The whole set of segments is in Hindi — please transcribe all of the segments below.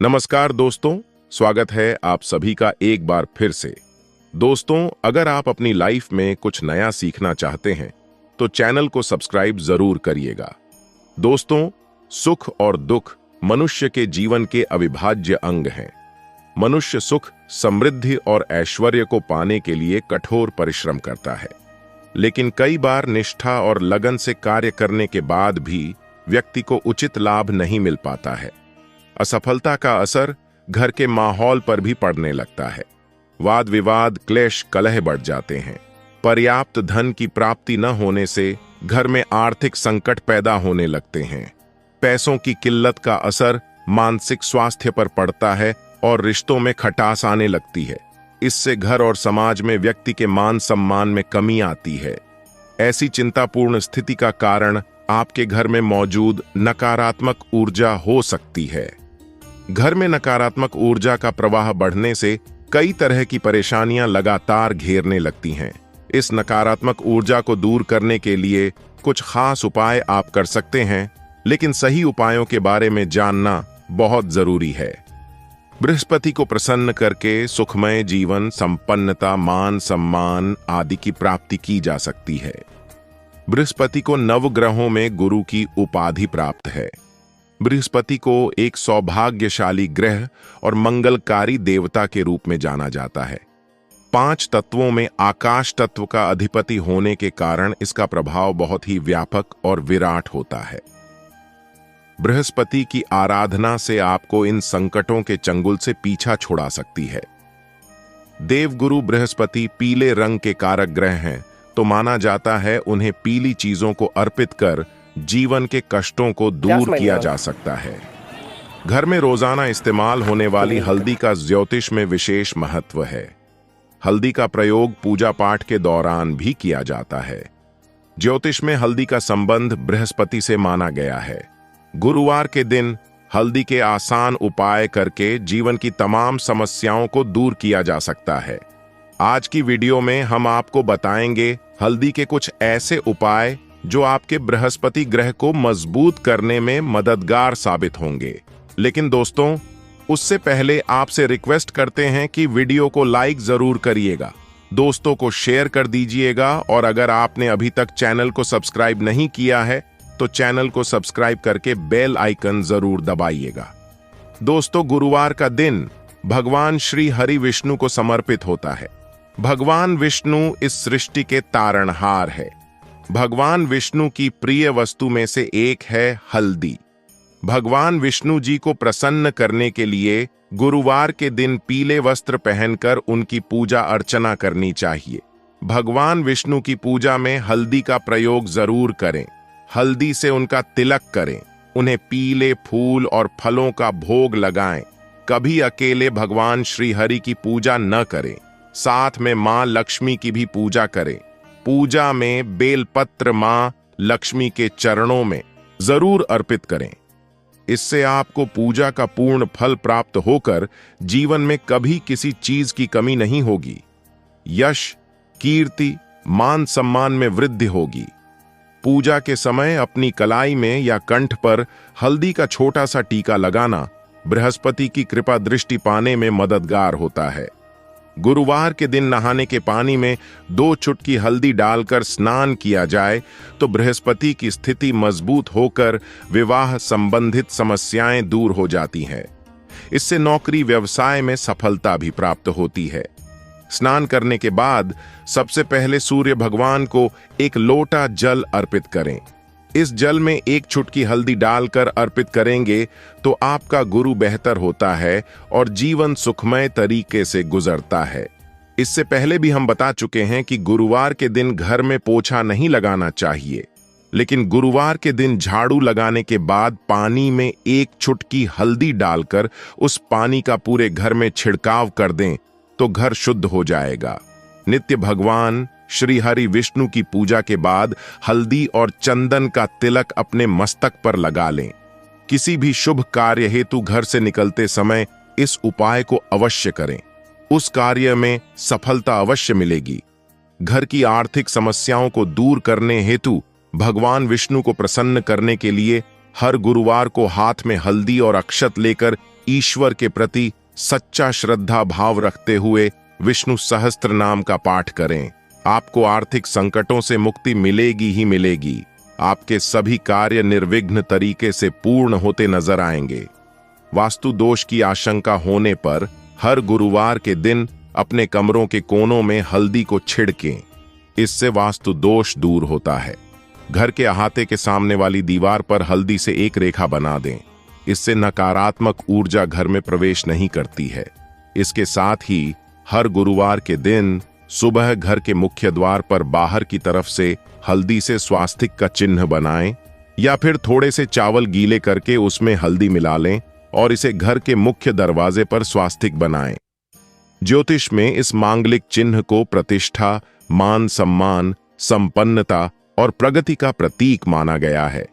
नमस्कार दोस्तों, स्वागत है आप सभी का एक बार फिर से। दोस्तों, अगर आप अपनी लाइफ में कुछ नया सीखना चाहते हैं तो चैनल को सब्सक्राइब जरूर करिएगा। दोस्तों, सुख और दुख मनुष्य के जीवन के अविभाज्य अंग हैं। मनुष्य सुख, समृद्धि और ऐश्वर्य को पाने के लिए कठोर परिश्रम करता है, लेकिन कई बार निष्ठा और लगन से कार्य करने के बाद भी व्यक्ति को उचित लाभ नहीं मिल पाता है। असफलता का असर घर के माहौल पर भी पड़ने लगता है। वाद विवाद, क्लेश, कलह बढ़ जाते हैं। पर्याप्त धन की प्राप्ति न होने से घर में आर्थिक संकट पैदा होने लगते हैं। पैसों की किल्लत का असर मानसिक स्वास्थ्य पर पड़ता है और रिश्तों में खटास आने लगती है। इससे घर और समाज में व्यक्ति के मान सम्मान में कमी आती है। ऐसी चिंतापूर्ण स्थिति का कारण आपके घर में मौजूद नकारात्मक ऊर्जा हो सकती है। घर में नकारात्मक ऊर्जा का प्रवाह बढ़ने से कई तरह की परेशानियां लगातार घेरने लगती हैं। इस नकारात्मक ऊर्जा को दूर करने के लिए कुछ खास उपाय आप कर सकते हैं, लेकिन सही उपायों के बारे में जानना बहुत जरूरी है। बृहस्पति को प्रसन्न करके सुखमय जीवन, संपन्नता, मान सम्मान आदि की प्राप्ति की जा सकती है। बृहस्पति को नवग्रहों में गुरु की उपाधि प्राप्त है। बृहस्पति को एक सौभाग्यशाली ग्रह और मंगलकारी देवता के रूप में जाना जाता है। 5 तत्वों में आकाश तत्व का अधिपति होने के कारण इसका प्रभाव बहुत ही व्यापक और विराट होता है। बृहस्पति की आराधना से आपको इन संकटों के चंगुल से पीछा छुड़ा सकती है। देवगुरु बृहस्पति पीले रंग के कारक ग्रह हैं, तो माना जाता है उन्हें पीली चीजों को अर्पित कर जीवन के कष्टों को दूर किया जा सकता है। घर में रोजाना इस्तेमाल होने वाली हल्दी का ज्योतिष में विशेष महत्व है। हल्दी का प्रयोग पूजा पाठ के दौरान भी किया जाता है। ज्योतिष में हल्दी का संबंध बृहस्पति से माना गया है। गुरुवार के दिन हल्दी के आसान उपाय करके जीवन की तमाम समस्याओं को दूर किया जा सकता है। आज की वीडियो में हम आपको बताएंगे हल्दी के कुछ ऐसे उपाय जो आपके बृहस्पति ग्रह को मजबूत करने में मददगार साबित होंगे। लेकिन दोस्तों, उससे पहले आपसे रिक्वेस्ट करते हैं कि वीडियो को लाइक जरूर करिएगा, दोस्तों को शेयर कर दीजिएगा और अगर आपने अभी तक चैनल को सब्सक्राइब नहीं किया है तो चैनल को सब्सक्राइब करके बेल आइकन जरूर दबाइएगा। दोस्तों, गुरुवार का दिन भगवान श्री हरि विष्णु को समर्पित होता है। भगवान विष्णु इस सृष्टि के तारणहार है। भगवान विष्णु की प्रिय वस्तु में से एक है हल्दी। भगवान विष्णु जी को प्रसन्न करने के लिए गुरुवार के दिन पीले वस्त्र पहनकर उनकी पूजा अर्चना करनी चाहिए। भगवान विष्णु की पूजा में हल्दी का प्रयोग जरूर करें। हल्दी से उनका तिलक करें। उन्हें पीले फूल और फलों का भोग लगाएं। कभी अकेले भगवान श्री हरि की पूजा न करें, साथ में मां लक्ष्मी की भी पूजा करें। पूजा में बेलपत्र मां लक्ष्मी के चरणों में जरूर अर्पित करें। इससे आपको पूजा का पूर्ण फल प्राप्त होकर जीवन में कभी किसी चीज की कमी नहीं होगी। यश, कीर्ति, मान सम्मान में वृद्धि होगी। पूजा के समय अपनी कलाई में या कंठ पर हल्दी का छोटा सा टीका लगाना बृहस्पति की कृपा दृष्टि पाने में मददगार होता है। गुरुवार के दिन नहाने के पानी में 2 चुटकी हल्दी डालकर स्नान किया जाए तो बृहस्पति की स्थिति मजबूत होकर विवाह संबंधित समस्याएं दूर हो जाती हैं। इससे नौकरी व्यवसाय में सफलता भी प्राप्त होती है। स्नान करने के बाद सबसे पहले सूर्य भगवान को एक लोटा जल अर्पित करें। इस जल में 1 चुटकी हल्दी डालकर अर्पित करेंगे तो आपका गुरु बेहतर होता है और जीवन सुखमय तरीके से गुजरता है। इससे पहले भी हम बता चुके हैं कि गुरुवार के दिन घर में पोछा नहीं लगाना चाहिए, लेकिन गुरुवार के दिन झाड़ू लगाने के बाद पानी में 1 चुटकी हल्दी डालकर उस पानी का पूरे घर में छिड़काव कर दें तो घर शुद्ध हो जाएगा। नित्य भगवान श्री हरि विष्णु की पूजा के बाद हल्दी और चंदन का तिलक अपने मस्तक पर लगा लें। किसी भी शुभ कार्य हेतु घर से निकलते समय इस उपाय को अवश्य करें। उस कार्य में सफलता अवश्य मिलेगी। घर की आर्थिक समस्याओं को दूर करने हेतु भगवान विष्णु को प्रसन्न करने के लिए हर गुरुवार को हाथ में हल्दी और अक्षत लेकर ईश्वर के प्रति सच्चा श्रद्धा भाव रखते हुए विष्णु सहस्त्र नाम का पाठ करें। आपको आर्थिक संकटों से मुक्ति मिलेगी ही मिलेगी। आपके सभी कार्य निर्विघ्न तरीके से पूर्ण होते नजर आएंगे। वास्तु दोष की आशंका होने पर हर गुरुवार के दिन अपने कमरों के कोनों में हल्दी को छिड़कें। इससे वास्तु दोष दूर होता है। घर के अहाते के सामने वाली दीवार पर हल्दी से एक रेखा बना दें। इससे नकारात्मक ऊर्जा घर में प्रवेश नहीं करती है। इसके साथ ही हर गुरुवार के दिन सुबह घर के मुख्य द्वार पर बाहर की तरफ से हल्दी से स्वास्तिक का चिन्ह बनाएं, या फिर थोड़े से चावल गीले करके उसमें हल्दी मिला लें और इसे घर के मुख्य दरवाजे पर स्वास्तिक बनाएं। ज्योतिष में इस मांगलिक चिन्ह को प्रतिष्ठा, मान सम्मान, संपन्नता और प्रगति का प्रतीक माना गया है।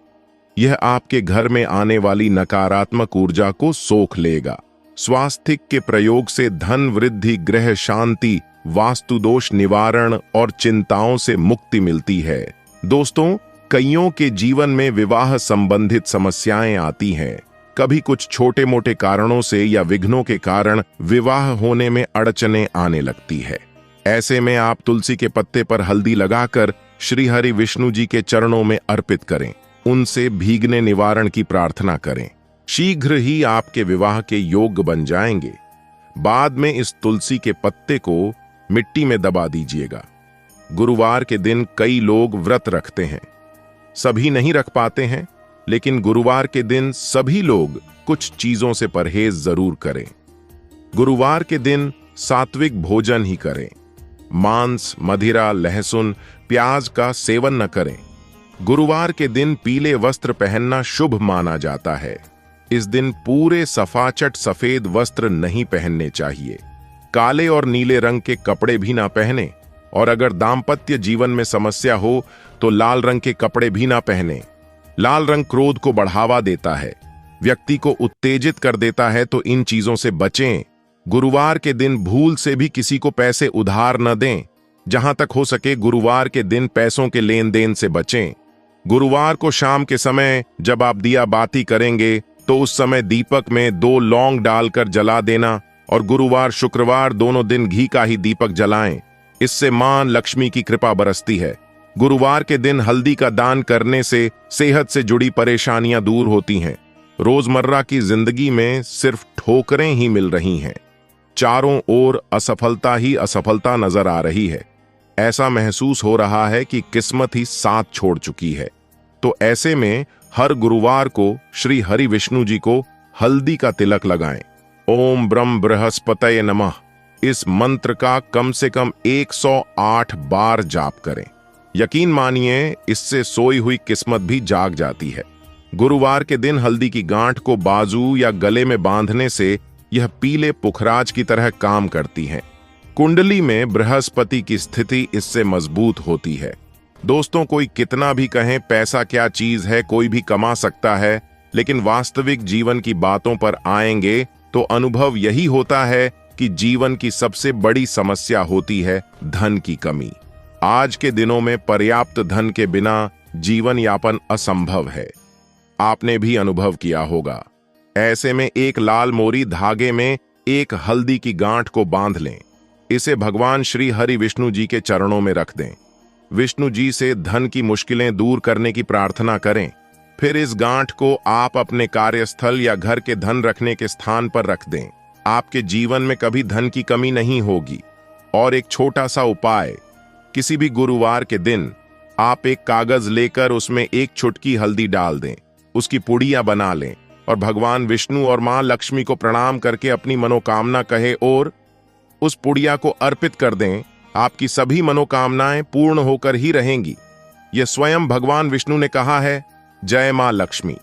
यह आपके घर में आने वाली नकारात्मक ऊर्जा को सोख लेगा। स्वास्तिक के प्रयोग से धन वृद्धि, गृह शांति, वास्तु दोष निवारण और चिंताओं से मुक्ति मिलती है। दोस्तों, कईयों के जीवन में विवाह संबंधित समस्याएं आती हैं। कभी कुछ छोटे मोटे कारणों से या विघ्नों के कारण विवाह होने में अड़चनें आने लगती है। ऐसे में आप तुलसी के पत्ते पर हल्दी लगाकर श्री हरि विष्णु जी के चरणों में अर्पित करें। उनसे भीगने निवारण की प्रार्थना करें। शीघ्र ही आपके विवाह के योग्य बन जाएंगे। बाद में इस तुलसी के पत्ते को मिट्टी में दबा दीजिएगा। गुरुवार के दिन कई लोग व्रत रखते हैं। सभी नहीं रख पाते हैं, लेकिन गुरुवार के दिन सभी लोग कुछ चीजों से परहेज जरूर करें। गुरुवार के दिन सात्विक भोजन ही करें। मांस, मदिरा, लहसुन, प्याज का सेवन न करें। गुरुवार के दिन पीले वस्त्र पहनना शुभ माना जाता है। इस दिन पूरे सफाचट सफेद वस्त्र नहीं पहनने चाहिए। काले और नीले रंग के कपड़े भी ना पहने, और अगर दाम्पत्य जीवन में समस्या हो तो लाल रंग के कपड़े भी ना पहने। लाल रंग क्रोध को बढ़ावा देता है, व्यक्ति को उत्तेजित कर देता है, तो इन चीजों से बचें। गुरुवार के दिन भूल से भी किसी को पैसे उधार न दें। जहां तक हो सके गुरुवार के दिन पैसों के लेन देन से बचें। गुरुवार को शाम के समय जब आप दिया बाती करेंगे तो उस समय दीपक में 2 लौंग डालकर जला देना, और गुरुवार शुक्रवार दोनों दिन घी का ही दीपक जलाएं। इससे मां लक्ष्मी की कृपा बरसती है। गुरुवार के दिन हल्दी का दान करने से सेहत से जुड़ी परेशानियां दूर होती हैं। रोजमर्रा की जिंदगी में सिर्फ ठोकरें ही मिल रही हैं। चारों ओर असफलता ही असफलता नजर आ रही है। ऐसा महसूस हो रहा है कि किस्मत ही साथ छोड़ चुकी है। तो ऐसे में हर गुरुवार को श्री हरि विष्णु जी को हल्दी का तिलक लगाएं। ओम ब्रह्म बृहस्पतये नमः इस मंत्र का कम से कम 108 बार जाप करें। यकीन मानिए, इससे सोई हुई किस्मत भी जाग जाती है। गुरुवार के दिन हल्दी की गांठ को बाजू या गले में बांधने से यह पीले पुखराज की तरह काम करती है। कुंडली में बृहस्पति की स्थिति इससे मजबूत होती है। दोस्तों, कोई कितना भी कहें पैसा क्या चीज है, कोई भी कमा सकता है, लेकिन वास्तविक जीवन की बातों पर आएंगे तो अनुभव यही होता है कि जीवन की सबसे बड़ी समस्या होती है धन की कमी। आज के दिनों में पर्याप्त धन के बिना जीवन यापन असंभव है। आपने भी अनुभव किया होगा। ऐसे में एक लाल मोरी धागे में एक हल्दी की गांठ को बांध लें। इसे भगवान श्री हरि विष्णु जी के चरणों में रख दें। विष्णु जी से धन की मुश्किलें दूर करने की प्रार्थना करें। फिर इस गांठ को आप अपने कार्यस्थल या घर के धन रखने के स्थान पर रख दें। आपके जीवन में कभी धन की कमी नहीं होगी। और एक छोटा सा उपाय, किसी भी गुरुवार के दिन आप एक कागज लेकर उसमें एक चुटकी हल्दी डाल दें, उसकी पुड़िया बना लें और भगवान विष्णु और मां लक्ष्मी को प्रणाम करके अपनी मनोकामना कहे और उस पुड़िया को अर्पित कर दें। आपकी सभी मनोकामनाएं पूर्ण होकर ही रहेंगी। यह स्वयं भगवान विष्णु ने कहा है। जय मां लक्ष्मी।